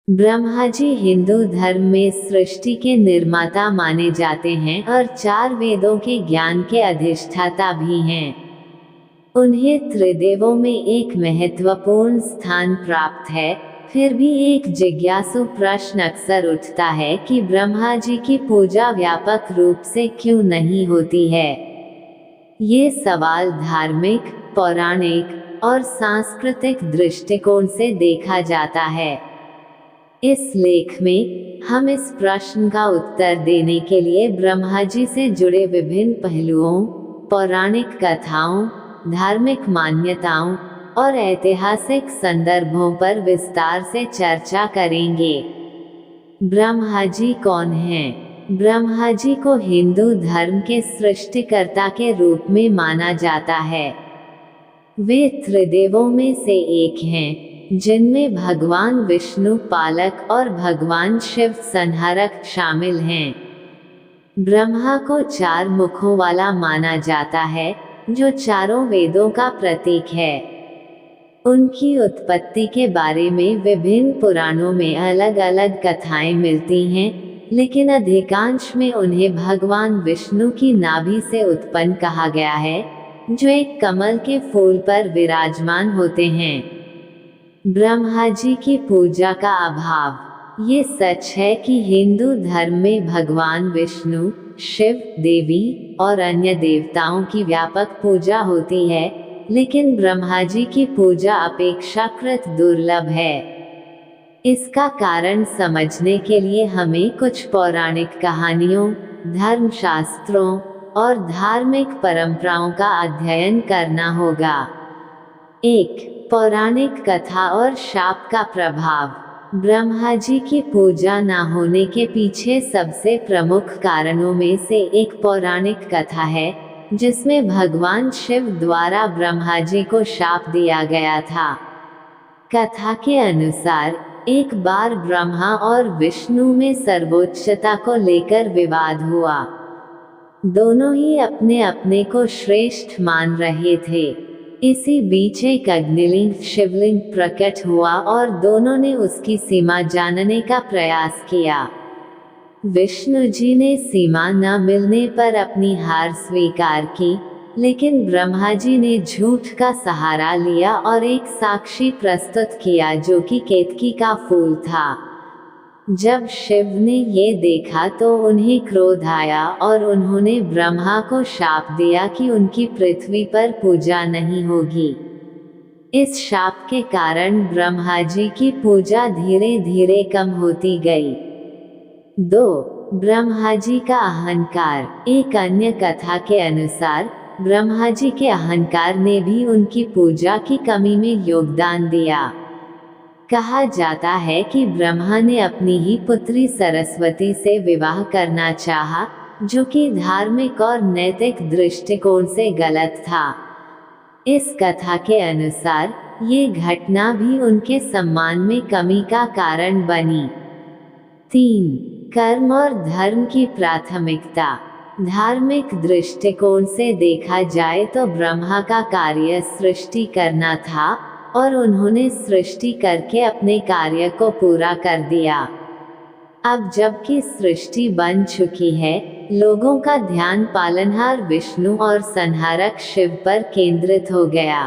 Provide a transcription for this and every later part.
ब्रह्मा जी हिंदू धर्म में सृष्टि के निर्माता माने जाते हैं और 4 वेदों के ज्ञान के अधिष्ठाता भी हैं। उन्हें त्रिदेवों में एक महत्वपूर्ण स्थान प्राप्त है। फिर भी एक जिज्ञासु प्रश्न अक्सर उठता है कि ब्रह्मा जी की पूजा व्यापक रूप से क्यों नहीं होती है। ये सवाल धार्मिक, पौराणिक और सांस्कृतिक दृष्टिकोण से देखा जाता है। इस लेख में हम इस प्रश्न का उत्तर देने के लिए ब्रह्मा जी से जुड़े विभिन्न पहलुओं, पौराणिक कथाओं, धार्मिक मान्यताओं और ऐतिहासिक संदर्भों पर विस्तार से चर्चा करेंगे। ब्रह्मा जी कौन हैं? ब्रह्मा जी को हिंदू धर्म के सृष्टिकर्ता के रूप में माना जाता है। वे त्रिदेवों में से एक हैं, जिनमें भगवान विष्णु पालक और भगवान शिव संहारक शामिल हैं। ब्रह्मा को 4 मुखों वाला माना जाता है, जो चारों वेदों का प्रतीक है। उनकी उत्पत्ति के बारे में विभिन्न पुराणों में अलग अलग कथाएं मिलती हैं, लेकिन अधिकांश में उन्हें भगवान विष्णु की नाभि से उत्पन्न कहा गया है, जो एक कमल के फूल पर विराजमान होते हैं। ब्रह्मा जी की पूजा का अभाव। ये सच है कि हिंदू धर्म में भगवान विष्णु, शिव, देवी और अन्य देवताओं की व्यापक पूजा होती है, लेकिन ब्रह्मा जी की पूजा अपेक्षाकृत दुर्लभ है। इसका कारण समझने के लिए हमें कुछ पौराणिक कहानियों, धर्मशास्त्रों और धार्मिक परंपराओं का अध्ययन करना होगा। 1. पौराणिक कथा और शाप का प्रभाव। ब्रह्मा जी की पूजा न होने के पीछे सबसे प्रमुख कारणों में से एक पौराणिक कथा है, जिसमें भगवान शिव द्वारा ब्रह्मा जी को शाप दिया गया था। कथा के अनुसार एक बार ब्रह्मा और विष्णु में सर्वोच्चता को लेकर विवाद हुआ। दोनों ही अपने अपने को श्रेष्ठ मान रहे थे। इसी बीच एक अग्निलिंग शिवलिंग प्रकट हुआ और दोनों ने उसकी सीमा जानने का प्रयास किया। विष्णु जी ने सीमा न मिलने पर अपनी हार स्वीकार की, लेकिन ब्रह्मा जी ने झूठ का सहारा लिया और एक साक्षी प्रस्तुत किया जो कि केतकी का फूल था। जब शिव ने ये देखा तो उन्हें क्रोध आया और उन्होंने ब्रह्मा को शाप दिया कि उनकी पृथ्वी पर पूजा नहीं होगी। इस शाप के कारण ब्रह्मा जी की पूजा धीरे धीरे कम होती गई। 2. ब्रह्मा जी का अहंकार। एक अन्य कथा के अनुसार ब्रह्मा जी के अहंकार ने भी उनकी पूजा की कमी में योगदान दिया। कहा जाता है कि ब्रह्मा ने अपनी ही पुत्री सरस्वती से विवाह करना चाहा, जो कि धार्मिक और नैतिक दृष्टिकोण से गलत था। इस कथा के अनुसार ये घटना भी उनके सम्मान में कमी का कारण बनी। 3. कर्म और धर्म की प्राथमिकता। धार्मिक दृष्टिकोण से देखा जाए तो ब्रह्मा का कार्य सृष्टि करना था और उन्होंने सृष्टि करके अपने कार्य को पूरा कर दिया। अब जबकि सृष्टि बन चुकी है, लोगों का ध्यान पालनहार विष्णु और संहारक शिव पर केंद्रित हो गया।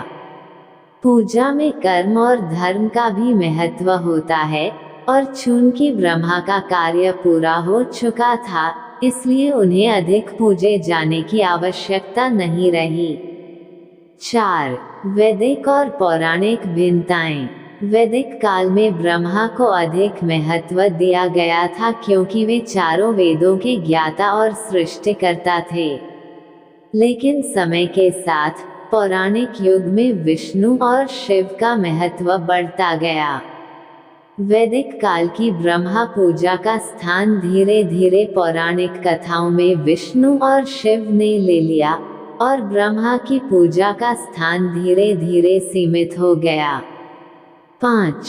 पूजा में कर्म और धर्म का भी महत्व होता है, और चूंकि ब्रह्मा का कार्य पूरा हो चुका था, इसलिए उन्हें अधिक पूजे जाने की आवश्यकता नहीं रही। 4. वैदिक और पौराणिक भिन्नताएं। वैदिक काल में ब्रह्मा को अधिक महत्व दिया गया था क्योंकि वे चारों वेदों के ज्ञाता और सृष्टिकर्ता थे। लेकिन समय के साथ पौराणिक युग में विष्णु और शिव का महत्व बढ़ता गया। वैदिक काल की ब्रह्मा पूजा का स्थान धीरे धीरे पौराणिक कथाओं में विष्णु और शिव ने ले लिया, और ब्रह्मा की पूजा का स्थान धीरे धीरे सीमित हो गया। 5.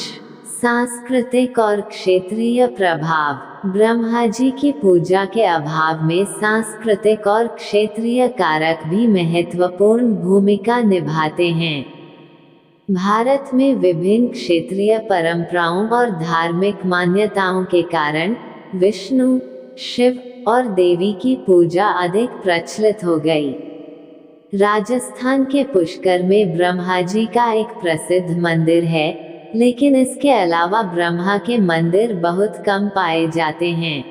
सांस्कृतिक और क्षेत्रीय प्रभाव। ब्रह्मा जी की पूजा के अभाव में सांस्कृतिक और क्षेत्रीय कारक भी महत्वपूर्ण भूमिका निभाते हैं। भारत में विभिन्न क्षेत्रीय परंपराओं और धार्मिक मान्यताओं के कारण विष्णु, शिव और देवी की पूजा अधिक प्रचलित हो गई। राजस्थान के पुष्कर में ब्रह्मा जी का एक प्रसिद्ध मंदिर है, लेकिन इसके अलावा ब्रह्मा के मंदिर बहुत कम पाए जाते हैं।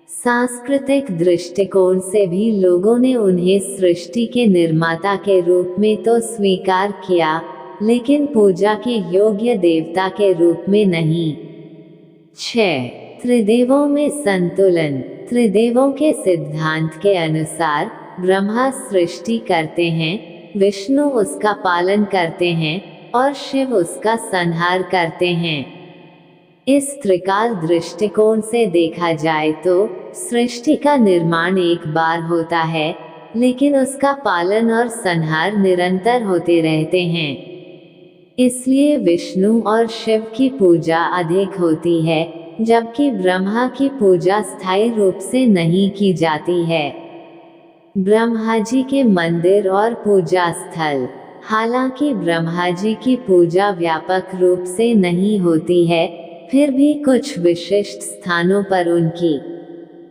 सांस्कृतिक दृष्टिकोण से भी लोगों ने उन्हें सृष्टि के निर्माता के रूप में तो स्वीकार किया, लेकिन पूजा के योग्य देवता के रूप में नहीं। 6. त्रिदेवों में संतुलन। त्रिदेवों के सिद्धांत के अनुसार ब्रह्मा सृष्टि करते हैं, विष्णु उसका पालन करते हैं और शिव उसका संहार करते हैं। इस त्रिकाल दृष्टिकोण से देखा जाए तो सृष्टि का निर्माण एक बार होता है, लेकिन उसका पालन और संहार निरंतर होते रहते हैं। इसलिए विष्णु और शिव की पूजा अधिक होती है, जबकि ब्रह्मा की पूजा स्थायी रूप से नहीं की जाती है। ब्रह्मा जी के मंदिर और पूजा स्थल। हालांकि ब्रह्मा जी की पूजा व्यापक रूप से नहीं होती है, फिर भी कुछ विशिष्ट स्थानों पर उनकी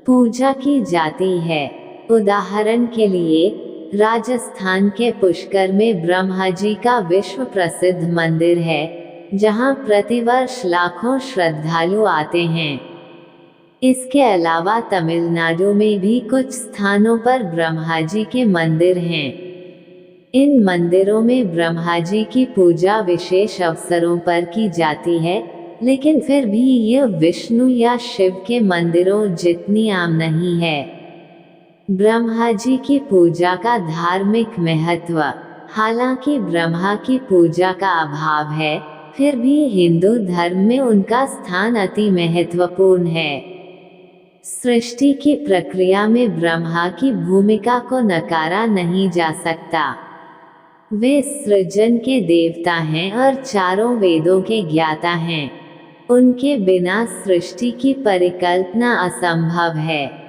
पूजा की जाती है। उदाहरण के लिए, राजस्थान के पुष्कर में ब्रह्मा जी का विश्व प्रसिद्ध मंदिर है, जहां प्रतिवर्ष लाखों श्रद्धालु आते हैं। इसके अलावा तमिलनाडु में भी कुछ स्थानों पर ब्रह्मा जी के मंदिर हैं। इन मंदिरों में ब्रह्मा जी की पूजा विशेष अवसरों पर की जाती है, लेकिन फिर भी यह विष्णु या शिव के मंदिरों जितनी आम नहीं है। ब्रह्मा जी की पूजा का धार्मिक महत्व। हालांकि ब्रह्मा की पूजा का अभाव है, फिर भी हिंदू धर्म में उनका स्थान अति महत्वपूर्ण है। सृष्टि की प्रक्रिया में ब्रह्मा की भूमिका को नकारा नहीं जा सकता। वे सृजन के देवता हैं और चारों वेदों के ज्ञाता हैं। उनके बिना सृष्टि की परिकल्पना असंभव है।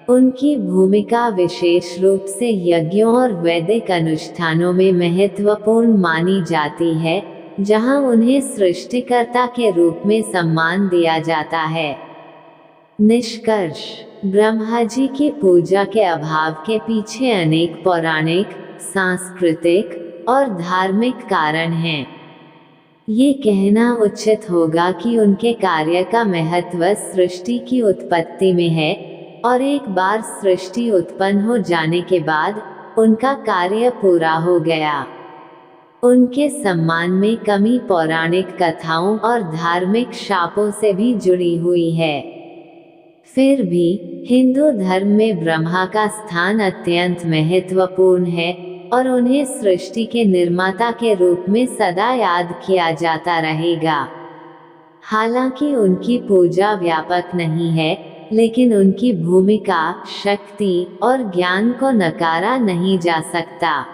उनकी भूमिका विशेष रूप से यज्ञों और वैदिक अनुष्ठानों में महत्वपूर्ण मानी जाती है, जहां उन्हें सृष्टिकर्ता के रूप में सम्मान दिया जाता है। निष्कर्ष। ब्रह्मा जी की पूजा के अभाव के पीछे अनेक पौराणिक, सांस्कृतिक और धार्मिक कारण हैं। ये कहना उचित होगा कि उनके कार्य का महत्व सृष्टि की उत्पत्ति में है, और एक बार सृष्टि उत्पन्न हो जाने के बाद उनका कार्य पूरा हो गया। उनके सम्मान में कमी पौराणिक कथाओं और धार्मिक शापों से भी जुड़ी हुई है। फिर भी हिंदू धर्म में ब्रह्मा का स्थान अत्यंत महत्वपूर्ण है, और उन्हें सृष्टि के निर्माता के रूप में सदा याद किया जाता रहेगा। हालांकि उनकी पूजा व्यापक नहीं है, लेकिन उनकी भूमिका, शक्ति और ज्ञान को नकारा नहीं जा सकता।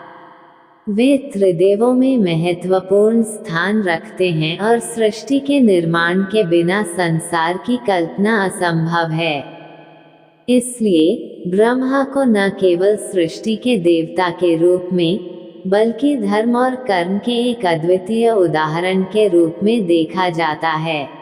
वे त्रिदेवों में महत्वपूर्ण स्थान रखते हैं और सृष्टि के निर्माण के बिना संसार की कल्पना असंभव है। इसलिए ब्रह्मा को न केवल सृष्टि के देवता के रूप में, बल्कि धर्म और कर्म के एक अद्वितीय उदाहरण के रूप में देखा जाता है।